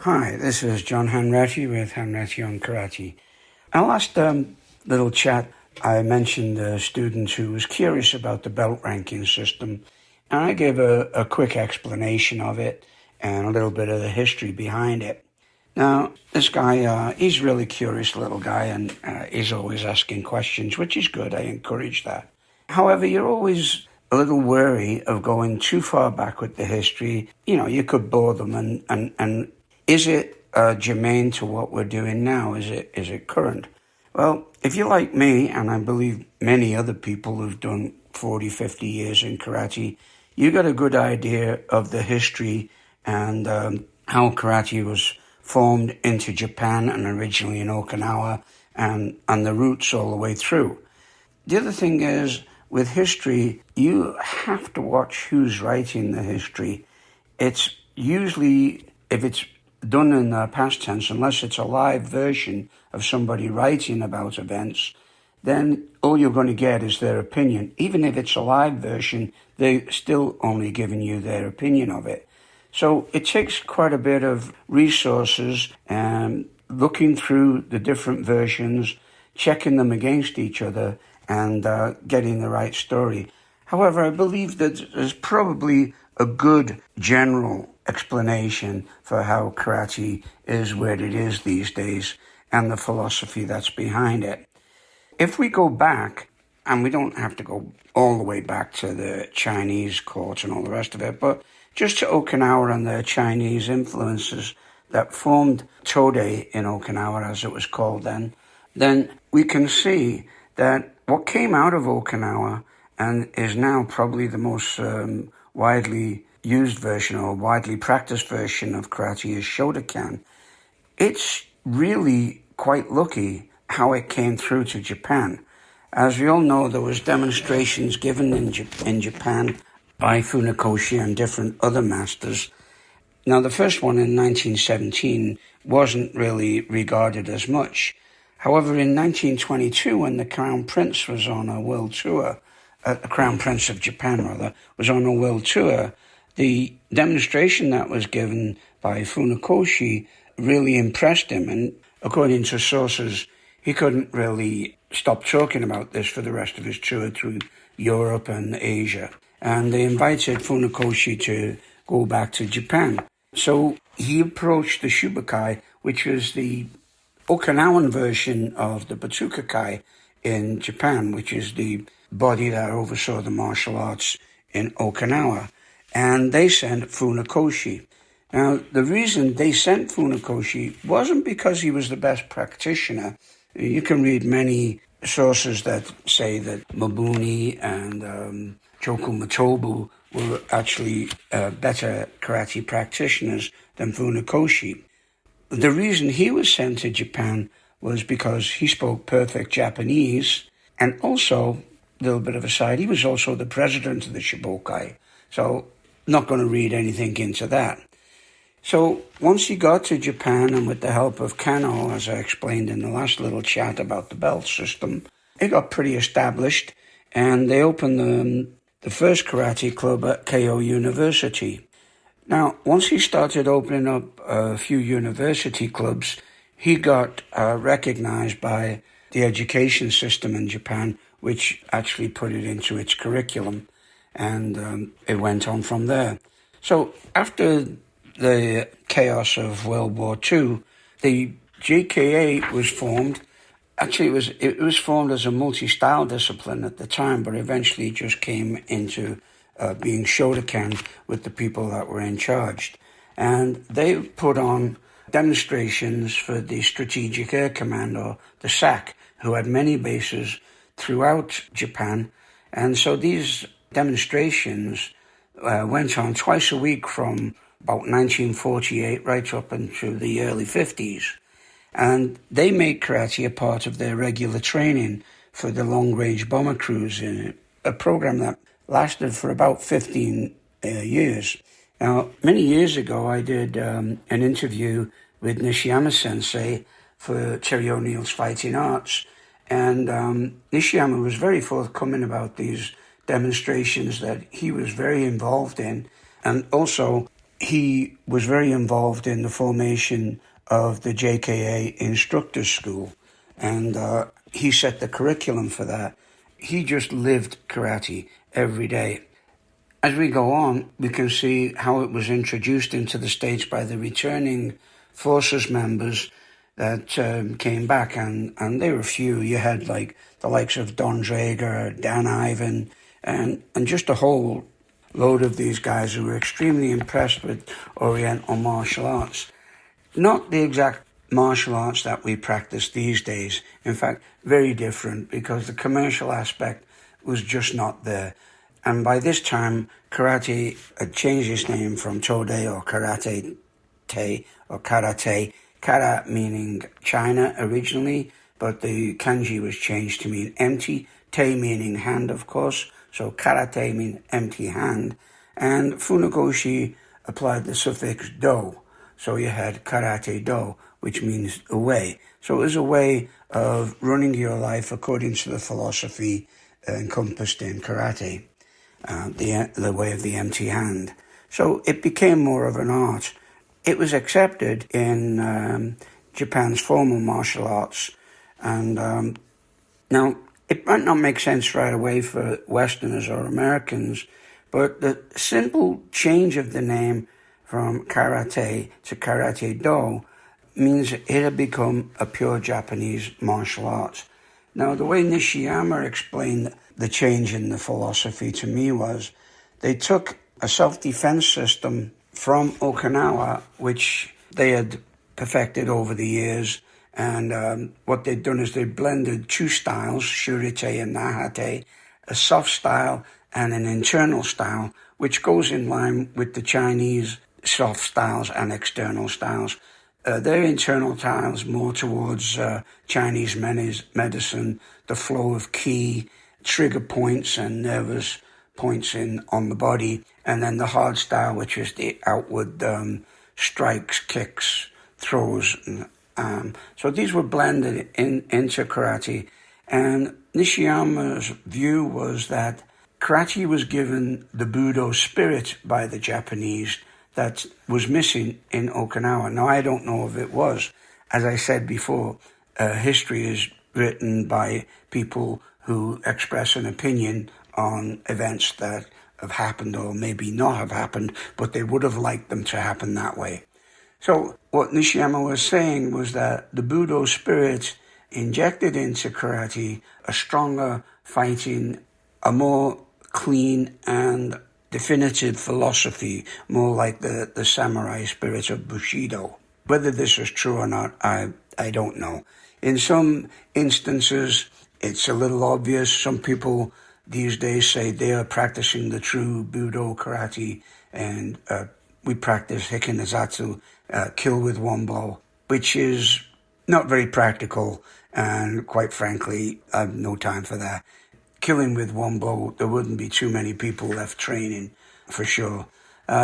Hi, this is John Hanratty with Hanratty on Karate. Our last little chat, I mentioned a student who was curious about the belt ranking system, and I gave a quick explanation of it and a little bit of the history behind it. Now, this guy, he's a really curious little guy, and he's always asking questions, which is good. I encourage that. However, you're always a little wary of going too far back with the history. You know, you could bore them, and is it germane to what we're doing now? Is it current? Well, if you're like me, and I believe many other people who've done 40, 50 years in karate, you got a good idea of the history and how karate was formed into Japan and originally in Okinawa and the roots all the way through. The other thing is, with history, you have to watch who's writing the history. It's usually, if it's done in the past tense, unless it's a live version of somebody writing about events, then all you're going to get is their opinion. Even if it's a live version, they're still only giving you their opinion of it. So it takes quite a bit of resources and looking through the different versions, checking them against each other, and getting the right story. However, I believe that there's probably a good general explanation for how karate is where it is these days and the philosophy that's behind it. If we go back, and we don't have to go all the way back to the Chinese court and all the rest of it, but just to Okinawa and the Chinese influences that formed Tode in Okinawa, as it was called then we can see that what came out of Okinawa and is now probably the most widely used version or widely practiced version of karate is Shotokan. It's really quite lucky how it came through to Japan. As we all know, there was demonstrations given in Japan by Funakoshi and different other masters. Now, the first one in 1917 wasn't really regarded as much. However, in 1922, when the Crown Prince was on a world tour, the Crown Prince of Japan, rather, was on a world tour, the demonstration that was given by Funakoshi really impressed him. And according to sources, he couldn't really stop talking about this for the rest of his tour through Europe and Asia. And they invited Funakoshi to go back to Japan. So he approached the Shubukai, which was the Okinawan version of the Butokukai in Japan, which is the body that oversaw the martial arts in Okinawa. And they sent Funakoshi. Now, the reason they sent Funakoshi wasn't because he was the best practitioner. You can read many sources that say that Mabuni and Choku Matobu were actually better karate practitioners than Funakoshi. The reason he was sent to Japan was because he spoke perfect Japanese, and also, a little bit of a side, he was also the president of the Shibokai. So, not going to read anything into that. So, once he got to Japan, and with the help of Kano, as I explained in the last little chat about the belt system, it got pretty established, and they opened the first karate club at Keio University. Now, once he started opening up a few university clubs, he got recognized by the education system in Japan, which actually put it into its curriculum, and it went on from there. So after the chaos of World War II, the JKA was formed. Actually, it was formed as a multi-style discipline at the time, but eventually just came into being Shotokan with the people that were in charge. And they put on demonstrations for the Strategic Air Command, or the SAC, who had many bases throughout Japan. And so these demonstrations went on twice a week from about 1948 right up into the early 50s. And they made karate a part of their regular training for the long-range bomber crews in a program that lasted for about 15 years. Now, many years ago, I did an interview with Nishiyama Sensei for Terry O'Neill's Fighting Arts, and Nishiyama was very forthcoming about these demonstrations that he was very involved in, and also he was very involved in the formation of the JKA Instructors School, and he set the curriculum for that. He just lived karate every day. As we go on, we can see how it was introduced into the States by the returning forces members that came back, and they were few. You had like the likes of Don Draeger, Dan Ivan, and just a whole load of these guys who were extremely impressed with Oriental martial arts. Not the exact martial arts that we practice these days. In fact, very different, because the commercial aspect was just not there. And by this time, karate had changed its name from Tode or Karate-te or Karate. Kara meaning China originally, but the kanji was changed to mean empty. Te meaning hand, of course. So Karate means empty hand. And Funakoshi applied the suffix do. So you had Karate Do, which means a way. So it was a way of running your life according to the philosophy encompassed in karate. The way of the empty hand. So it became more of an art. It was accepted in Japan's formal martial arts, and now it might not make sense right away for Westerners or Americans, but the simple change of the name from karate to karate do means it had become a pure Japanese martial art. Now, the way Nishiyama explained the change in the philosophy to me was they took a self-defense system from Okinawa, which they had perfected over the years, and what they'd done is they blended two styles, shurite and nahate, a soft style and an internal style, which goes in line with the Chinese soft styles and external styles. Their internal styles more towards Chinese medicine, the flow of ki, trigger points and nervous points on the body, and then the hard style, which is the outward strikes, kicks, throws. So these were blended into karate, and Nishiyama's view was that karate was given the Budo spirit by the Japanese that was missing in Okinawa. Now, I don't know if it was. As I said before, history is written by people who express an opinion on events that have happened or maybe not have happened, but they would have liked them to happen that way. So what Nishiyama was saying was that the Budo spirit injected into karate a stronger fighting, a more clean and definitive philosophy, more like the samurai spirit of Bushido. Whether this was true or not, I don't know. In some instances, it's a little obvious. Some people these days say they are practicing the true Budo karate, and we practice Hikinazatsu, kill with one blow, which is not very practical, and quite frankly, I have no time for that. Killing with one blow, there wouldn't be too many people left training, for sure.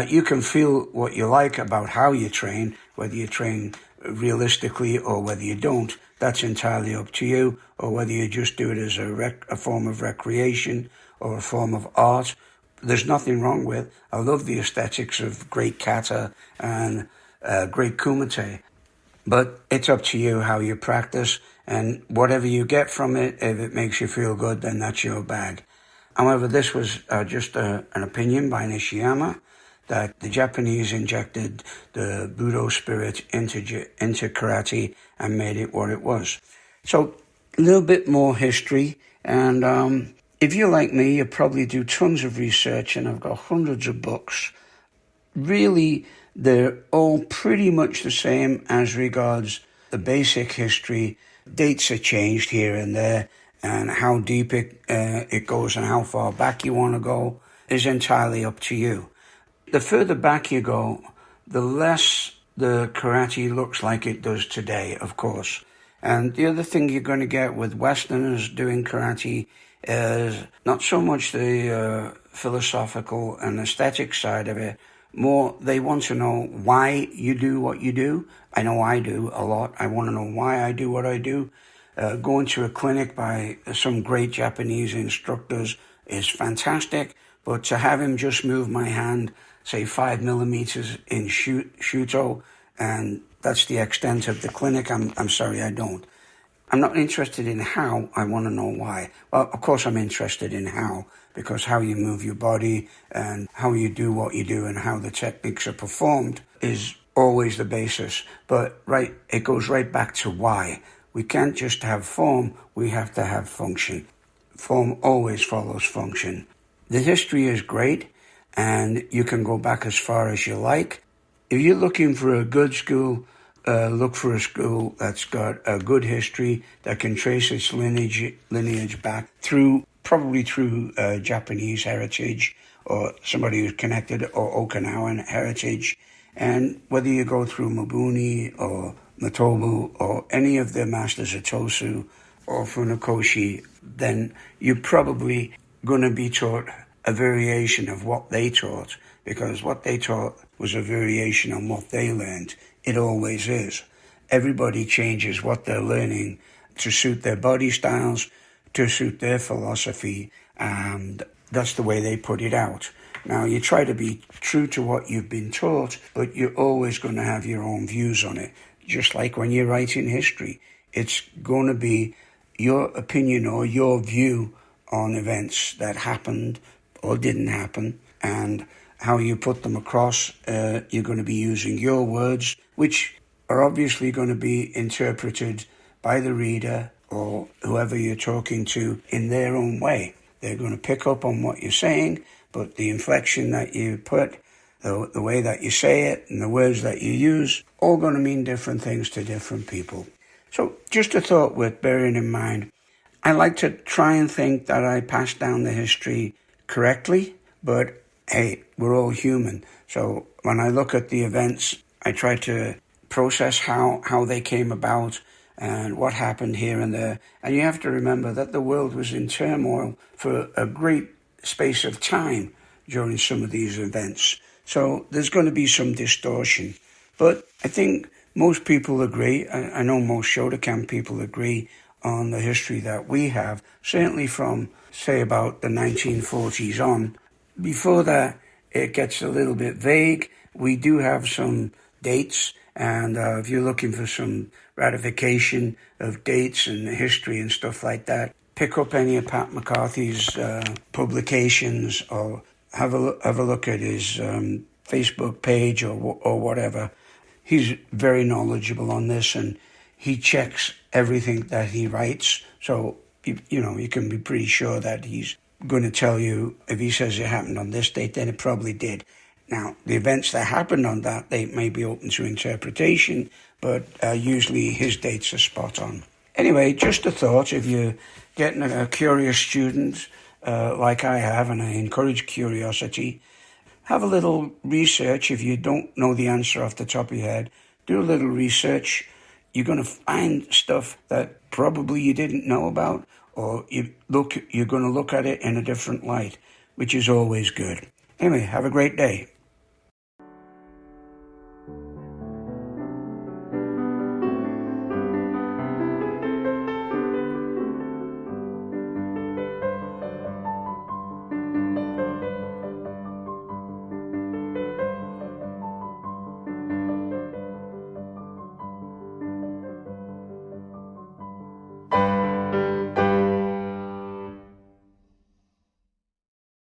You can feel what you like about how you train, whether you train realistically or whether you don't. That's entirely up to you, or whether you just do it as a form of recreation or a form of art. There's nothing wrong with. I love the aesthetics of great kata and great kumite, but it's up to you how you practice, and whatever you get from it, if it makes you feel good, then that's your bag. However, this was just an opinion by Nishiyama, that the Japanese injected the Budo spirit into karate and made it what it was. So, a little bit more history, and if you're like me, you probably do tons of research, and I've got hundreds of books. Really, they're all pretty much the same as regards the basic history. Dates are changed here and there, and how deep it goes and how far back you want to go is entirely up to you. The further back you go, the less the karate looks like it does today, of course. And the other thing you're going to get with Westerners doing karate is not so much the philosophical and aesthetic side of it. More, they want to know why you do what you do. I know I do a lot. I want to know why I do what I do. Going to a clinic by some great Japanese instructors is fantastic, but to have him just move my hand say 5 millimeters in Shuto, and that's the extent of the clinic. I'm sorry, I don't. I'm not interested in how, I want to know why. Well, of course I'm interested in how, because how you move your body and how you do what you do and how the techniques are performed is always the basis. But it goes right back to why. We can't just have form, we have to have function. Form always follows function. The history is great, and you can go back as far as you like. If you're looking for a good school, look for a school that's got a good history, that can trace its lineage back probably through Japanese heritage, or somebody who's connected, or Okinawan heritage. And whether you go through Mabuni or Matobu or any of the masters of Tosu or Funakoshi, then you're probably going to be taught a variation of what they taught, because what they taught was a variation on what they learned. It always is. Everybody changes what they're learning to suit their body styles, to suit their philosophy, and that's the way they put it out. Now, you try to be true to what you've been taught, but you're always going to have your own views on it. Just like when you're writing history, it's going to be your opinion or your view on events that happened or didn't happen, and how you put them across. You're going to be using your words, which are obviously going to be interpreted by the reader or whoever you're talking to in their own way. They're going to pick up on what you're saying, but the inflection that you put, the way that you say it, and the words that you use, all going to mean different things to different people. So just a thought worth bearing in mind. I like to try and think that I pass down the history correctly, but hey, we're all human. So when I look at the events, I try to process how they came about and what happened here and there. And you have to remember that the world was in turmoil for a great space of time during some of these events. So there's going to be some distortion. But I think most people agree, I know most Shotokan people agree on the history that we have, certainly from, say, about the 1940s on. Before that, it gets a little bit vague. We do have some dates, and if you're looking for some ratification of dates and history and stuff like that, pick up any of Pat McCarthy's publications, or have a look at his Facebook page or whatever. He's very knowledgeable on this, and he checks everything that he writes. So, you can be pretty sure that he's going to tell you, if he says it happened on this date, then it probably did. Now, the events that happened on that date may be open to interpretation, but usually his dates are spot on. Anyway, just a thought, if you're getting a curious student like I have, and I encourage curiosity, have a little research. If you don't know the answer off the top of your head, do a little research. You're going to find stuff that probably you didn't know about, or you're going to look at it in a different light, which is always good. Anyway, have a great day.